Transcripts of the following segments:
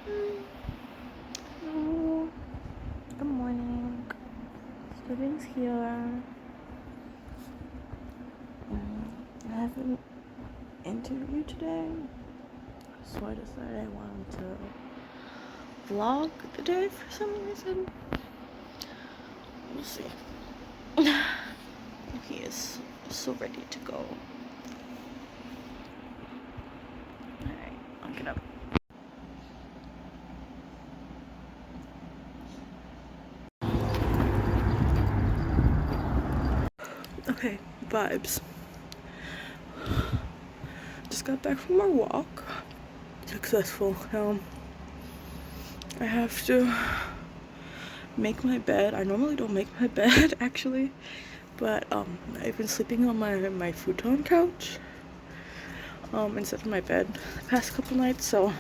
Hello. Good morning. Students here. I have an interview today, so I decided I wanted to vlog the day for some reason. We'll see. He is so ready to go. Alright, I'll get up. Okay, vibes. Just got back from our walk. Successful. I have to make my bed. I normally don't make my bed actually, but I've been sleeping on my futon couch instead of my bed the past couple nights, so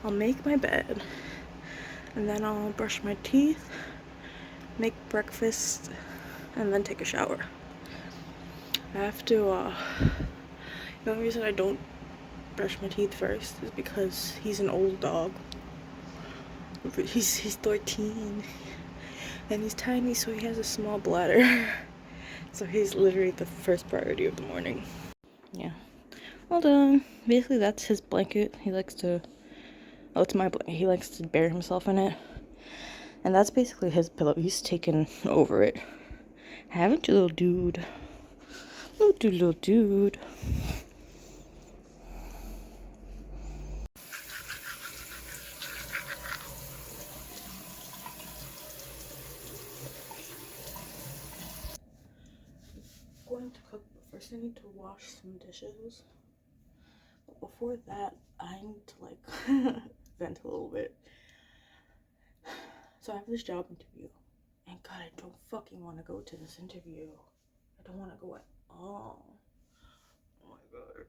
I'll make my bed and then I'll brush my teeth, make breakfast, and then take a shower. I have to the only reason I don't brush my teeth first is because he's an old dog. He's 13 and he's tiny, so he has a small bladder. So he's literally the first priority of the morning. Yeah. Well done. Basically that's his blanket. He likes to, oh, it's my blanket. He likes to bury himself in it. And that's basically his pillow. He's taken over it. Haven't you, little dude? Little dude. Going to cook, but first I need to wash some dishes. But before that, I need to like vent a little bit. So I have this job interview, and God, I don't fucking want to go to this interview. I don't want to go at all. Oh my god.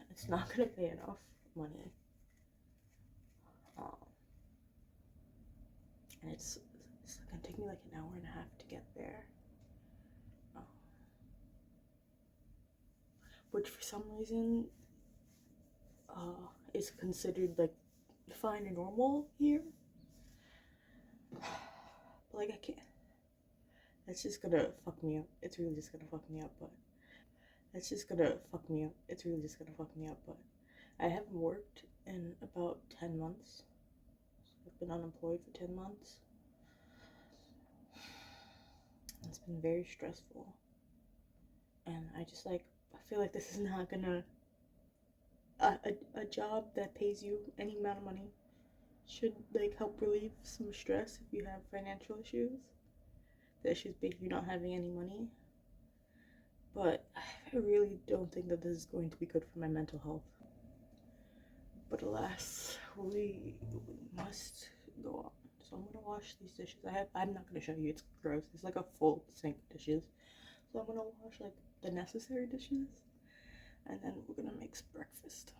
It's not gonna pay enough money. And it's gonna take me like an hour and a half to get there. Which for some reason is considered like fine and normal here. But like I can't. That's just gonna fuck me up. It's really just gonna fuck me up, but that's just gonna fuck me up. It's really just gonna fuck me up, but I haven't worked in about 10 months. I've been unemployed for 10 months. It's been very stressful. And I just like, I feel like this is not gonna, a job that pays you any amount of money should like help relieve some stress if you have financial issues. The issues being you not having any money. But I really don't think that this is going to be good for my mental health. But alas, we must go on. So I'm gonna wash these dishes. I'm not gonna show you, it's gross. It's like a full sink of dishes. So I'm gonna wash like the necessary dishes, and then we're gonna make breakfast.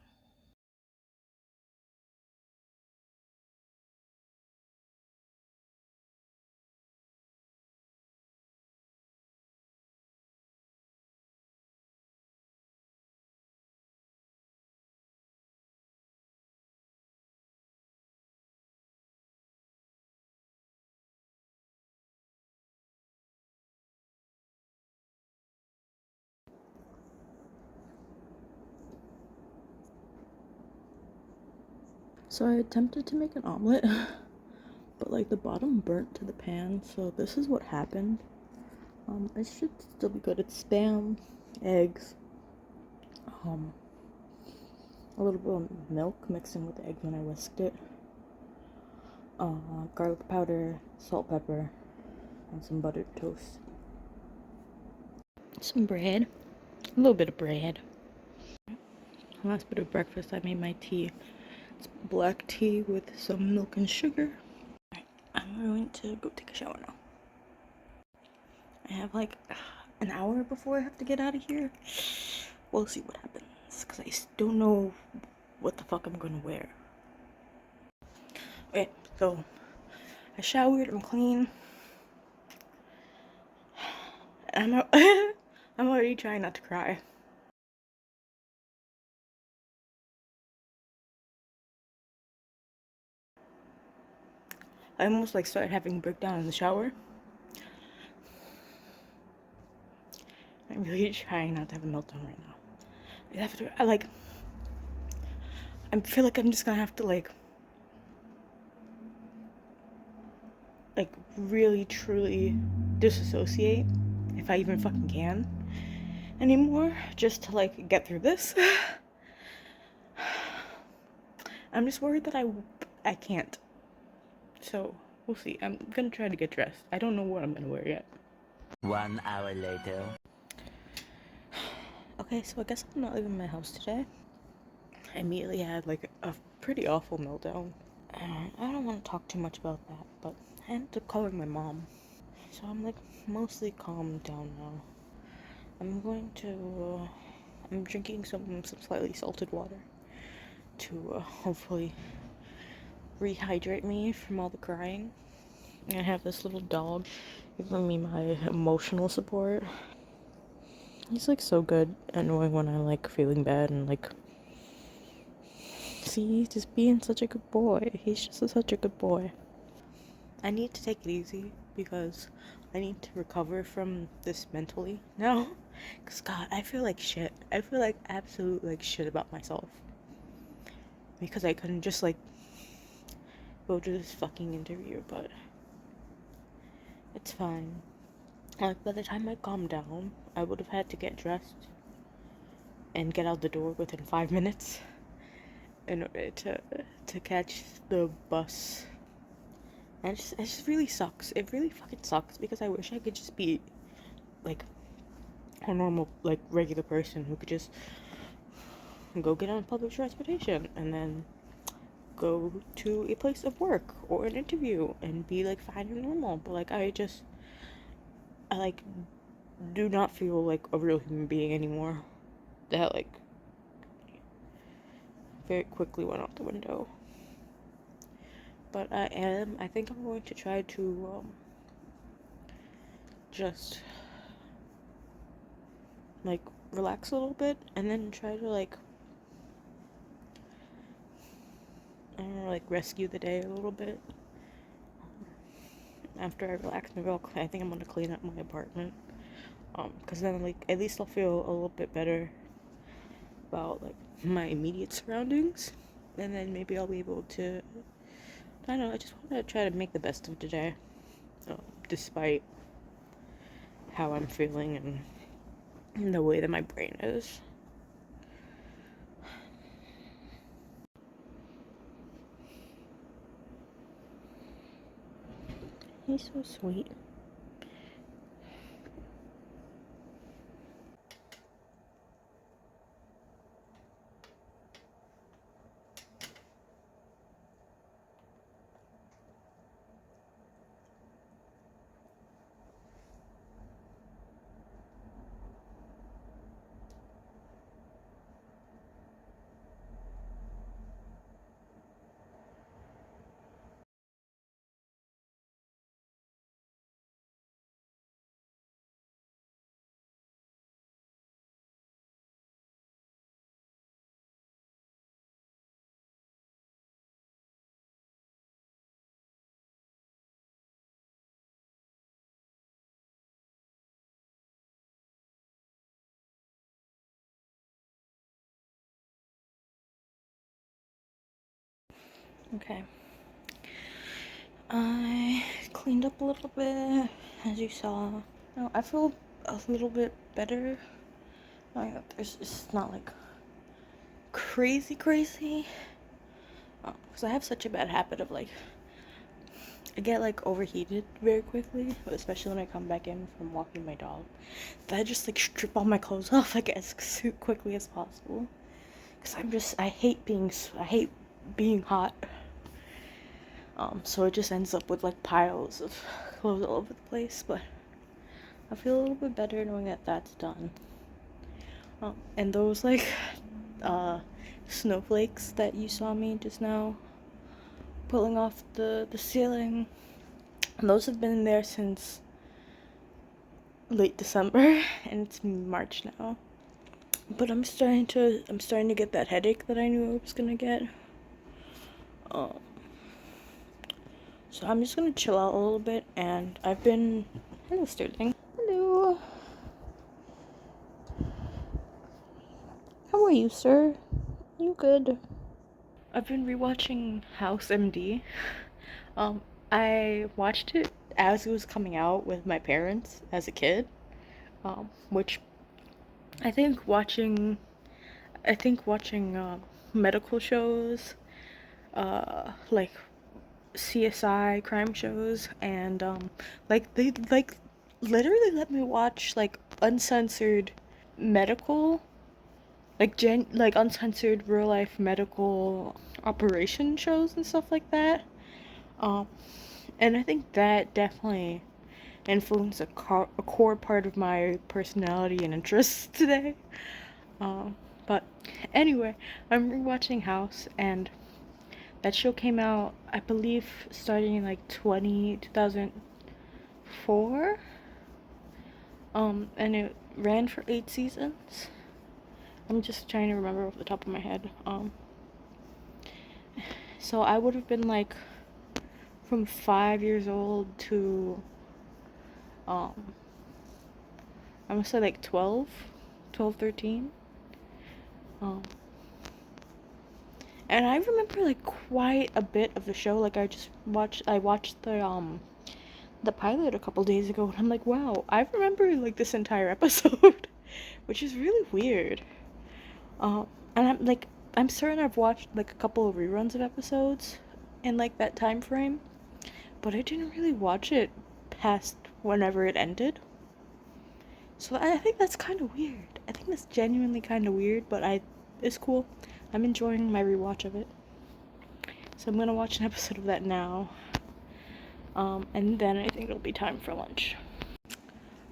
So I attempted to make an omelet, but like the bottom burnt to the pan, so this is what happened. It should still be good. It's spam, eggs, a little bit of milk mixed in with the egg when I whisked it, garlic powder, salt, pepper, and some buttered toast. Some bread, a little bit of bread. Last bit of breakfast, I made my tea. It's black tea with some milk and sugar. Alright, I'm going to go take a shower now. I have like an hour before I have to get out of here. We'll see what happens, because I don't know what the fuck I'm gonna wear. Okay, so I showered, I'm clean. I'm I'm already trying not to cry. I almost like started having a breakdown in the shower. I'm really trying not to have a meltdown right now. I feel like I'm just gonna have to like really truly disassociate, if I even fucking can anymore, just to like get through this. I'm just worried that I can't. So we'll see. I'm gonna try to get dressed. I don't know what I'm gonna wear yet. 1 hour later. Okay, so I guess I'm not leaving my house today. I immediately had like a pretty awful meltdown. I don't want to talk too much about that, but I ended up calling my mom. So I'm like mostly calmed down now. I'm drinking some slightly salted water to hopefully rehydrate me from all the crying. I have this little dog giving me my emotional support. He's like so good at knowing when I'm like feeling bad and like, see, just being such a good boy. He's just such a good boy. I need to take it easy because I need to recover from this mentally now. Because, God, I feel like shit. I feel like absolute like shit about myself. Because I couldn't just like go to this fucking interview, but it's fine. Like, by the time I calm down, I would have had to get dressed and get out the door within 5 minutes in order to catch the bus. And it just really sucks. It really fucking sucks because I wish I could just be like a normal, like regular person who could just go get on public transportation and then go to a place of work or an interview and be like fine and normal. But like I like do not feel like a real human being anymore. That like very quickly went out the window. But I think I'm going to try to just like relax a little bit and then try to like, I don't know, like rescue the day a little bit. After I relax, maybe I think I'm gonna clean up my apartment. Cause then like at least I'll feel a little bit better about like my immediate surroundings, and then maybe I'll be able to. I don't know. I just want to try to make the best of today, despite how I'm feeling and the way that my brain is. He's so sweet. Okay. I cleaned up a little bit, as you saw. No, I feel a little bit better. It's not like crazy, crazy. Because I have such a bad habit of like, I get like overheated very quickly, especially when I come back in from walking my dog. That I just like strip all my clothes off, I guess, as quickly as possible. Because I hate being hot. So it just ends up with like piles of clothes all over the place, but I feel a little bit better knowing that that's done. And those like snowflakes that you saw me just now pulling off the ceiling, those have been there since late December and it's March now. But I'm starting to get that headache that I knew I was gonna get. Um, so I'm just gonna chill out a little bit, and I've been. Hello, Sterling. Hello. How are you, sir? You good? I've been rewatching House MD. Um, I watched it as it was coming out with my parents as a kid. Which I think watching medical shows, like CSI crime shows, and like they like literally let me watch like uncensored medical, like uncensored real life medical operation shows and stuff like that. Um, and I think that definitely influenced a core part of my personality and interests today. But anyway, I'm rewatching House, and that show came out, I believe, starting in like 2004. And it ran for 8 seasons. I'm just trying to remember off the top of my head. So I would have been like from 5 years old to, I'm gonna say like 12, 13. And I remember like quite a bit of the show. Like I watched the pilot a couple days ago, and I'm like, wow, I remember like this entire episode, which is really weird. And I'm certain I've watched like a couple of reruns of episodes in like that time frame, but I didn't really watch it past whenever it ended. So I think that's kind of weird. I think that's genuinely kind of weird, but it's cool. I'm enjoying my rewatch of it. So I'm gonna watch an episode of that now. And then I think it'll be time for lunch.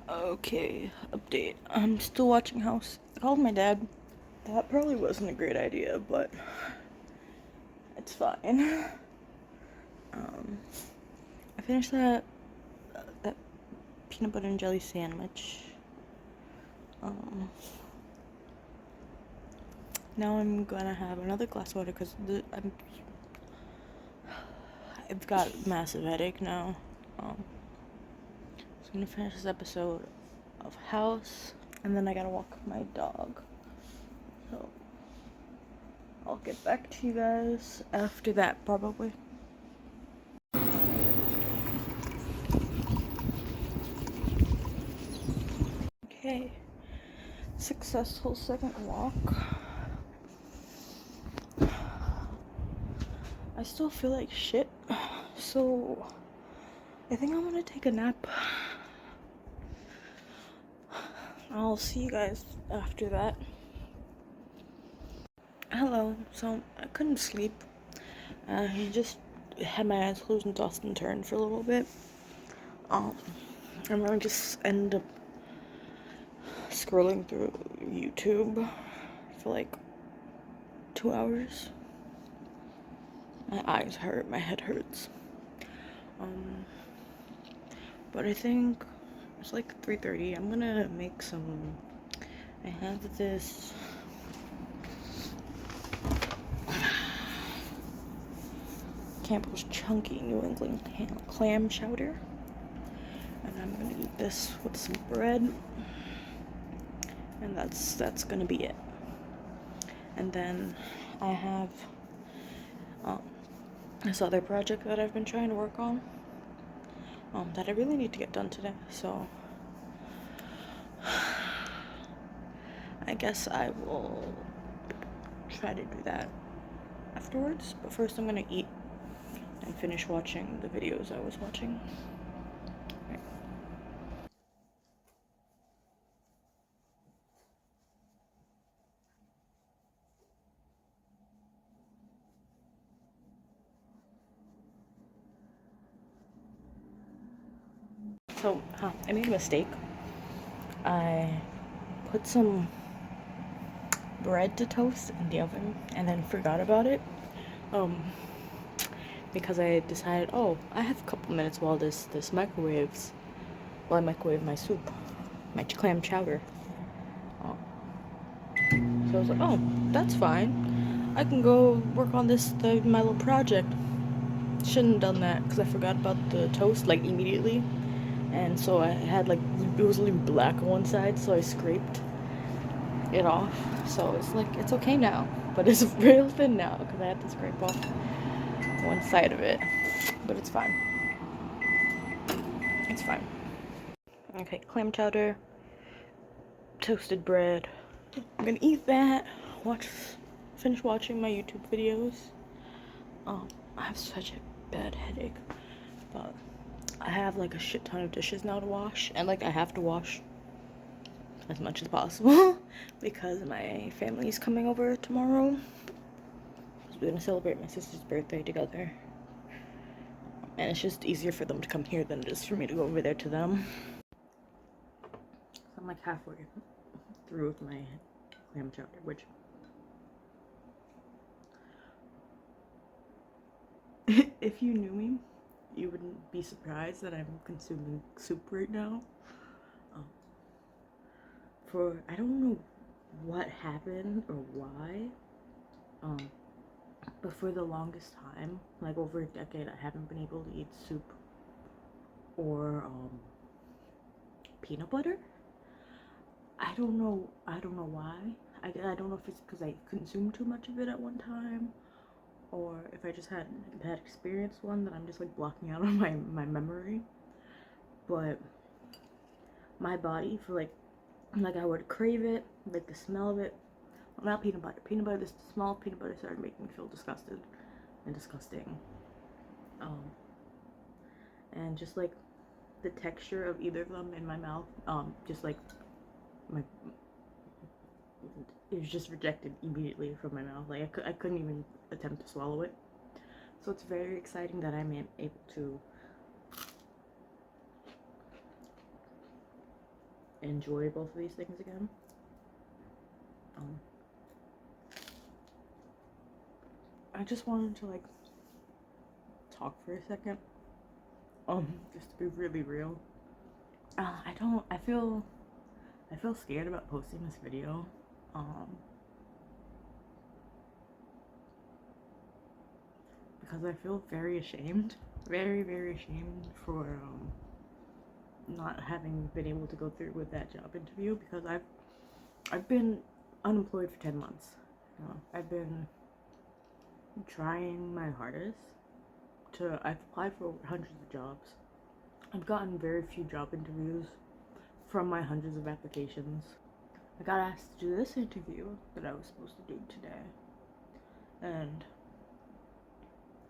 Okay, update. I'm still watching House. I called my dad. That probably wasn't a great idea, but it's fine. I finished that peanut butter and jelly sandwich. Now I'm gonna have another glass of water because I've got massive headache now. So I'm gonna finish this episode of House, and then I gotta walk my dog. So I'll get back to you guys after that, probably. Okay, successful second walk. I still feel like shit, so I think I'm gonna take a nap. I'll see you guys after that. Hello. So I couldn't sleep. I just had my eyes closed and tossed and turned for a little bit. And I just ended up scrolling through YouTube for like 2 hours. My eyes hurt, my head hurts. But I think it's like 3:30. I'm gonna make some. I have this Campbell's Chunky New England clam chowder, and I'm gonna eat this with some bread, and that's gonna be it. And then I have this other project that I've been trying to work on, that I really need to get done today. So I guess I will try to do that afterwards. But first, I'm gonna eat and finish watching the videos I was watching. Right. So, I made a mistake. I put some bread to toast in the oven and then forgot about it. Because I decided, oh, I have a couple minutes while this microwaves, while I microwave my soup. my clam chowder. Oh. So I was like, oh, that's fine. I can go work on my little project. Shouldn't have done that because I forgot about the toast like immediately. And so I had like, it was really black on one side, so I scraped it off. So it's like, it's okay now. But it's real thin now because I had to scrape off one side of it. But it's fine. It's fine. Okay, clam chowder, toasted bread. I'm gonna eat that, finish watching my YouTube videos. I have such a bad headache, but I have like a shit ton of dishes now to wash, and like I have to wash as much as possible because my family is coming over tomorrow. We're gonna celebrate my sister's birthday together, and it's just easier for them to come here than it is for me to go over there to them. So I'm like halfway through with my clam chowder, which if you knew me, you wouldn't be surprised that I'm consuming soup right now. I don't know what happened or why, but for the longest time, like over a decade, I haven't been able to eat soup or peanut butter. I don't know why. I don't know if it's because I consumed too much of it at one time, or if I just had a bad experience one that I'm just like blocking out on my memory. But my body, for like I would crave it, like the smell of it. Well, not peanut butter. The smell of peanut butter started making me feel disgusted and disgusting. And just like the texture of either of them in my mouth, just like it was just rejected immediately from my mouth. Like I couldn't even attempt to swallow it. So it's very exciting that I'm able to enjoy both of these things again. I just wanted to like talk for a second. Just to be really real. I feel scared about posting this video. Because I feel very ashamed. Very, very ashamed for not having been able to go through with that job interview, because I've been unemployed for 10 months. I've been trying my hardest I've applied for hundreds of jobs. I've gotten very few job interviews from my hundreds of applications. I got asked to do this interview that I was supposed to do today, and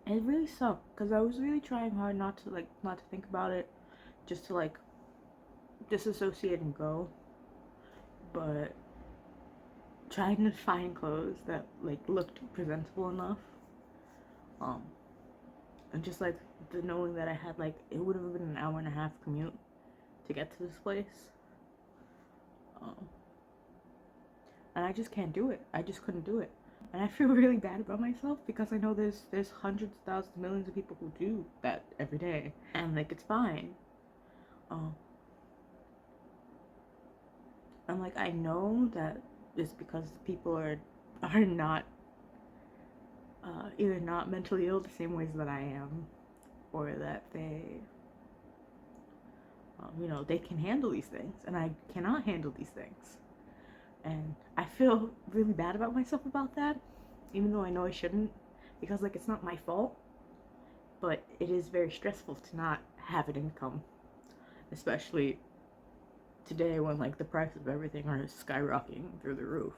it really sucked because I was really trying hard not to think about it, just to like disassociate and go. But trying to find clothes that like looked presentable enough, and just like the knowing that I had like, it would have been an hour and a half commute to get to this place, and I just can't do it. I just couldn't do it, and I feel really bad about myself because I know there's hundreds of thousands, millions of people who do that every day, and like it's fine. And like I know that it's because people are not either not mentally ill the same ways that I am, or that they they can handle these things, and I cannot handle these things. And I feel really bad about myself about that, even though I know I shouldn't, because like it's not my fault, but it is very stressful to not have an income, especially today when like the price of everything are skyrocketing through the roof.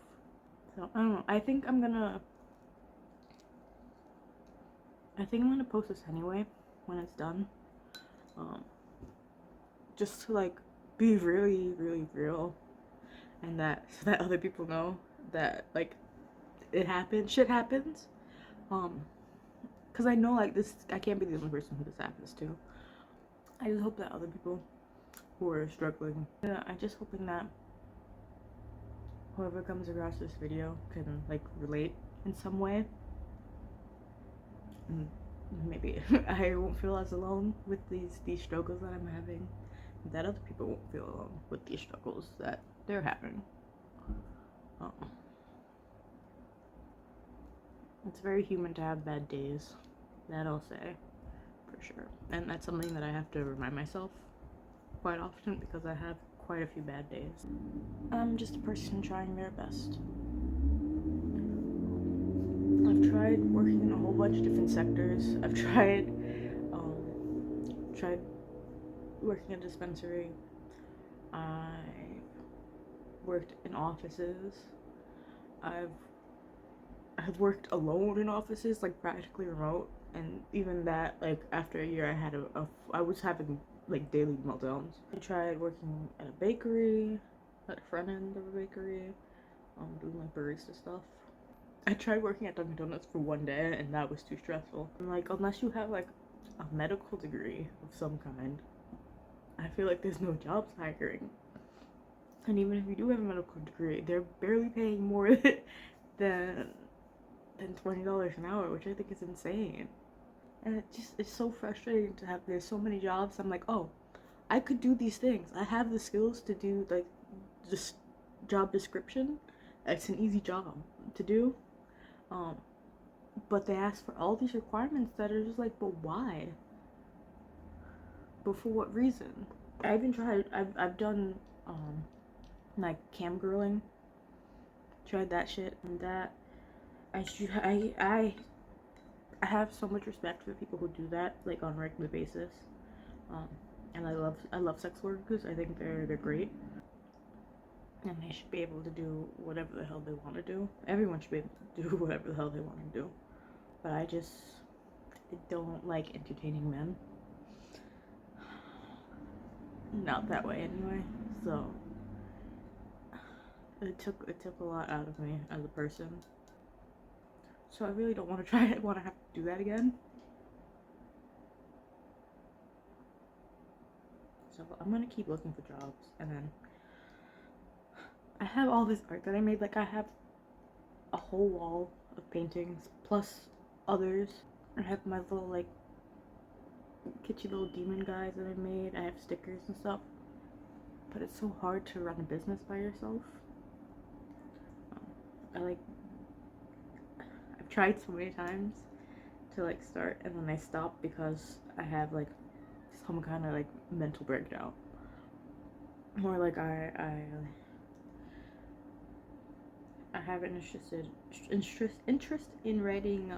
So I don't know. I think I'm gonna post this anyway when it's done, just to like be really, really real, and so that other people know that like it happens, shit happens. Because I know like this, I can't be the only person who this happens to. I just hope that other people who are struggling, I'm just hoping that whoever comes across this video can like relate in some way, and maybe I won't feel as alone with these struggles that I'm having, that other people won't feel alone with these struggles that they're having. It's very human to have bad days, that I'll say, for sure. And that's something that I have to remind myself quite often because I have quite a few bad days. I'm just a person trying their best. I've tried working in a whole bunch of different sectors. I've tried working at a dispensary. I worked in offices. I've worked alone in offices, like practically remote, and even that, like after a year, I was having like daily meltdowns. I tried working at a bakery, at the front end of a bakery, doing like barista stuff. I tried working at Dunkin' Donuts for one day, and that was too stressful. And like, unless you have like a medical degree of some kind, I feel like there's no jobs hiring. And even if you do have a medical degree, they're barely paying more than $20 an hour, which I think is insane. And it's so frustrating to have, there's so many jobs. I'm like, oh, I could do these things. I have the skills to do like this job description. It's an easy job to do. But they ask for all these requirements that are just like, but why? But for what reason? I even tried, I've done like cam girling. Tried that shit, and that I have so much respect for the people who do that, like on a regular basis. And I love sex workers. I think they're great, and they should be able to do whatever the hell they want to do. Everyone should be able to do whatever the hell they want to do. But I don't like entertaining men. Not that way anyway. So it took a lot out of me as a person. So I really don't want to have to do that again. So I'm gonna keep looking for jobs, and then I have all this art that I made. Like I have a whole wall of paintings plus others. I have my little like kitschy little demon guys that I made. I have stickers and stuff. But it's so hard to run a business by yourself. I've tried so many times to like start, and then I stop because I have like some kind of like mental breakdown. Or like I have an interest in writing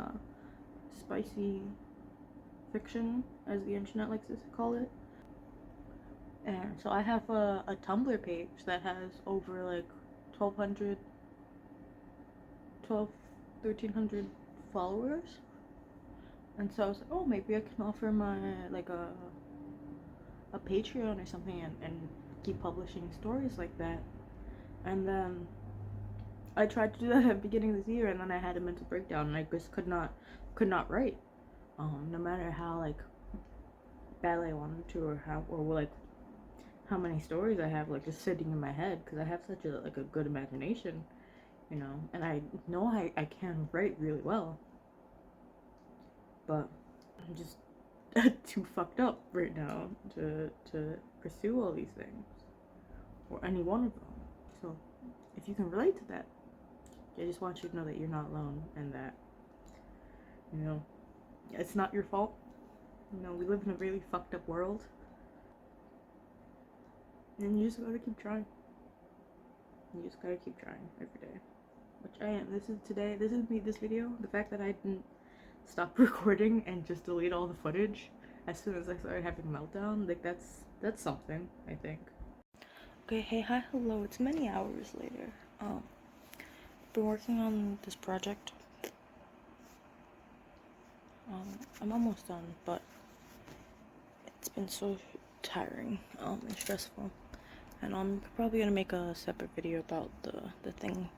spicy fiction, as the internet likes to call it. And so I have a Tumblr page that has over like 1,300 followers. And so I was like, oh, maybe I can offer my like a Patreon or something, and keep publishing stories like that. And then I tried to do that at the beginning of this year, and then I had a mental breakdown, and I just could not write. No matter how like badly I wanted to, or how many stories I have like just sitting in my head, because I have such a good imagination, you know, and I know I can write really well, but I'm just too fucked up right now to pursue all these things, or any one of them. So if you can relate to that, I just want you to know that you're not alone, and that, you know, it's not your fault. You know, we live in a really fucked up world, and you just gotta keep trying. You just gotta keep trying every day, which I am. This is me, this video. The fact that I didn't stop recording and just delete all the footage as soon as I started having a meltdown, like that's something, I think. Okay, hey, hi, hello, it's many hours later. I've been working on this project. I'm almost done, but it's been so tiring and stressful, and I'm probably gonna make a separate video about the thing.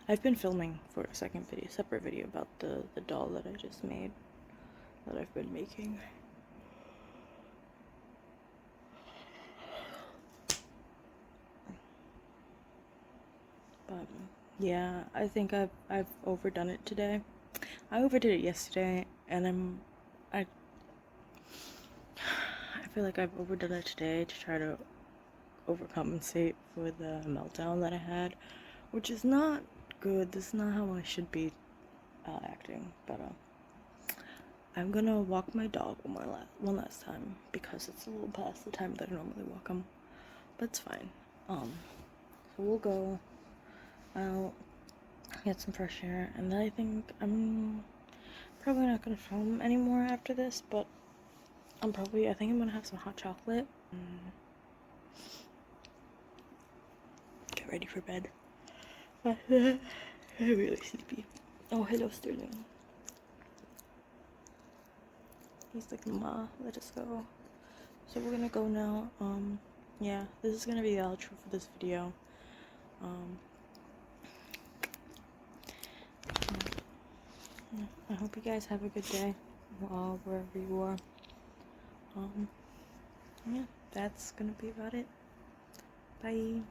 I've been filming for a separate video about the doll that I just made, that I've been making. But yeah, I think I've overdone it today. I overdid it yesterday, and I feel like I've overdone it today to try to overcompensate for the meltdown that I had, which is not good. This is not how I should be acting, but I'm gonna walk my dog one last time because it's a little past the time that I normally walk him, but it's fine. So we'll go out, get some fresh air, and then I think I'm probably not gonna film anymore after this, but I think I'm gonna have some hot chocolate and get ready for bed. I'm really sleepy. Oh, hello, Sterling. He's like, Ma, let us go. So we're gonna go now. Yeah, this is gonna be the outro for this video. I hope you guys have a good day, wherever you are. Yeah, that's gonna be about it. Bye.